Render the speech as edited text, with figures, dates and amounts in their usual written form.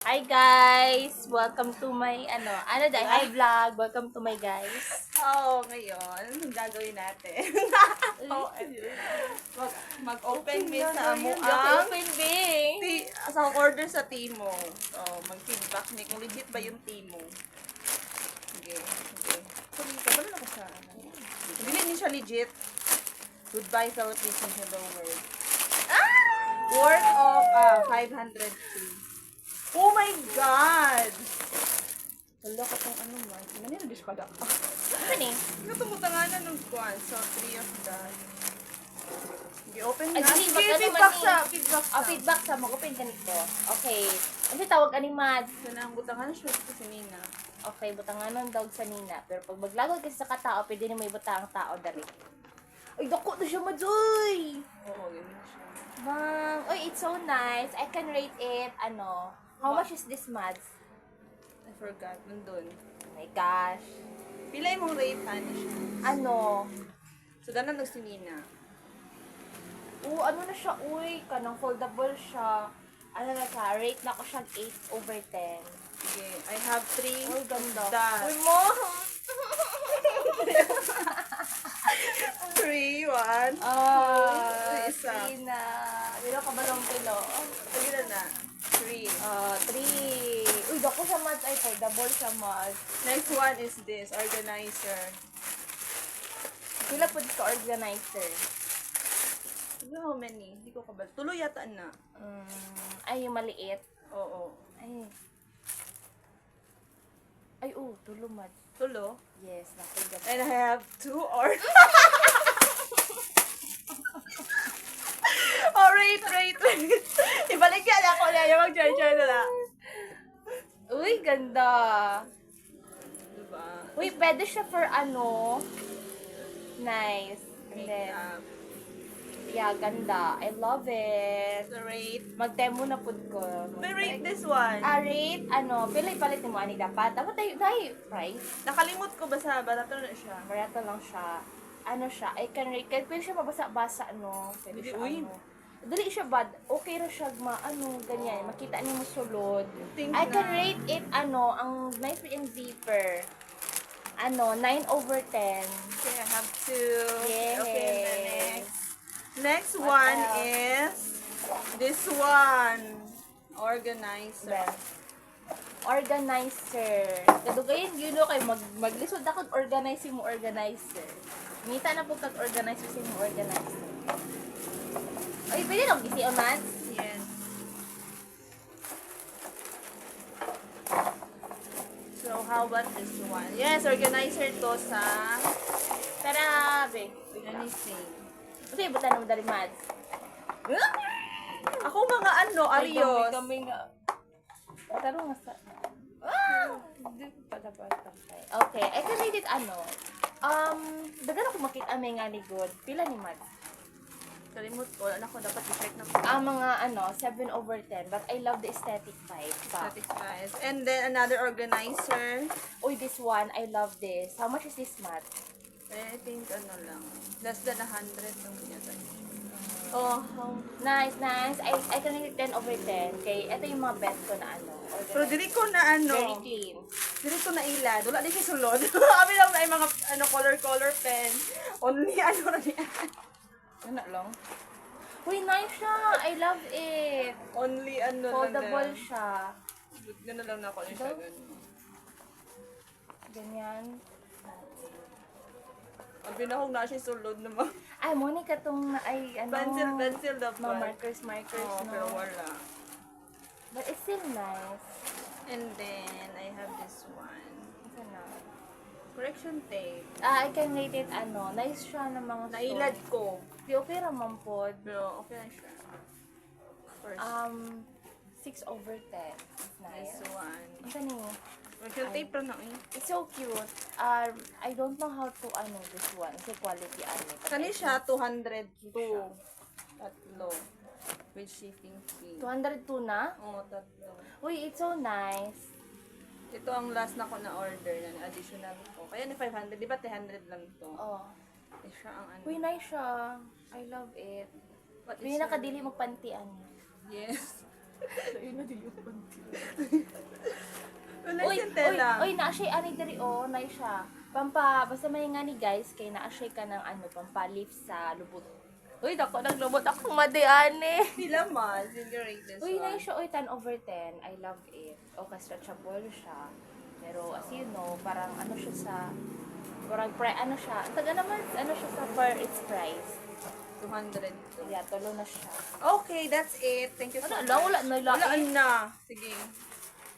Hi guys! Welcome to my hi vlog. Welcome to my guys. Ngayon, anong gagawin natin? Mag-open me sa amuang Open bing. sa order sa Timo. Mag-feedback ni kung legit ba yung Timo. Sige. Kabalo na ko sa Bili niyo siya legit. Goodbye sa rotation hello world. Worth of 500 Oh my God! Wala ka pang ano man. Manila diskada ka. Ano ni? Ito tumutanganan ng kwan. So, 3 of that. I-open Ay, na. dili, Sige, baka feedback naman sa. eh. Feedback sa. Feedback sa mag-open ka nito. Okay. Ano tawag ani mad? So, nang butangan siya kasi Nina. Okay, butanganon daw sa nina. Pero pag maglagod kasi sa katao, pwede na may butang ang tao dali. Ay, dako na siya madjoy! Oo, ganyan siya. Bang! Uy, it's so nice. I can rate it, how much is this mads? I forgot. Nandun. Oh my gosh. Pila yung rate, ano siya? So, danan nag si Nina. Ano na siya, kanang foldable siya. Ano na siya, rate na ko siyang 8 over 10. Sige, I have 3 Uy, ganda. that. Uy, mo! 3, 1. Isa. Tina. Bilo ka ba lang kilo? Sige na. 3. 3. Uy, dako siya mads. Ay, foldable siya mads. Next one is this, organizer. Pila po ka organizer. How many? Hindi ko kabal. Tuloy yata na. Ay, yung maliit. Oo. Ay, tulo mads. Tulo. Yes, nakuha. And I have 2 or... Wait. Ibalik yan ako na. Yung mag-try na lang. Uy, ganda. Diba? Uy, pwede siya for nice. And then, Makeup. yeah, ganda. I love it. The rate. Mag-demo na pud ko. The rate this one. Rate, pila ipalit mo ani dapat. Dapat tayo price. Nakalimot ko ba sa barato na siya? Barato lang siya. Siya, I can rate. Kahit pwede siya mabasa-basa, Pwede Dili, siya, uy. Dali siya bad. Okay ra siya, ganyan. Makita niyo mo sulod. Think I can na. rate it, ang nice and zipper. 9 over 10. Okay, I have 2. Yes. Okay, and the next. Next What one else? is this one. Organizer. Well, organizer. Kadugayin, kay maglisod ako organizing mo organizer. Ngita na po kag-organizer sa mo organizer. Ay, pwede lang gisi o man? Yes. So, how about this one? Yes, organizer to sa Tara, be. anything. Kasi buta na mo dali mads. Ako mga Arios. Kami nga. Taro nga sa... Hindi ko pala ba tampay. Okay, I can rate it dagan ako makita may nga ni good. Pila ni mads? Kalimut ko. Anak ko, dapat i-check na ko. Mga 7 over 10. But I love the aesthetic vibe. Static size. And then, another organizer. Uy, this one, I love this. How much is this mat? I think, lang. Less than 100 lang yata. Oh, nice. I can rate 10 over 10. Okay, ito yung mga best ko na Pero dili ko na Very clean. dili ko na ilad. Wala di siya sulod. Kami lang na yung mga color pen. Only na niya. Ano lang? Uy, nice siya. I love it. Only Foldable siya. Gano'n lang na ako yung siya ganun. Ganyan. Abi na kung na siya sulod naman. Ay, Monica tong Pencil dapat. mga markers, Oo, no? pero wala. But it's still nice. And then, I have this one. Ito na. Correction tape. I can rate it, nice siya ng mga Nailad ko. Di okay raman po. Pero okay na siya. First, 6 over 10. It's nice. this one. Ito ni. Correction tape pa na eh. It's so cute. I don't know how to, this one. Kasi quality, Kani siya, 202. Tatlo. With shipping fee. 202 na? Oo, tatlo. Uy, it's so nice. Ito ang last na ko na order na additional ko. Kaya ni 500, di ba 300 lang to? Oh. Siya ang Uy, nice siya. I love it. What is Uy, nakadili magpantian. Yes. Wala Uy, yung tela. uy, na-shay ani diri na siya. Basta may nga ni guys, kay na-shay ka ng pampalif sa lubot. Uy, dako naglubot ako madiane. Pila man, your greatest Uy, one. na siya, 10/10. I love it. Okay, stretchable siya. Pero as you know, parang siya sa, parang siya, taga naman, siya sa per its price. 200. Yeah, tulo na siya. Okay, that's it. Thank you so much. Wala na, Wala na. Sige.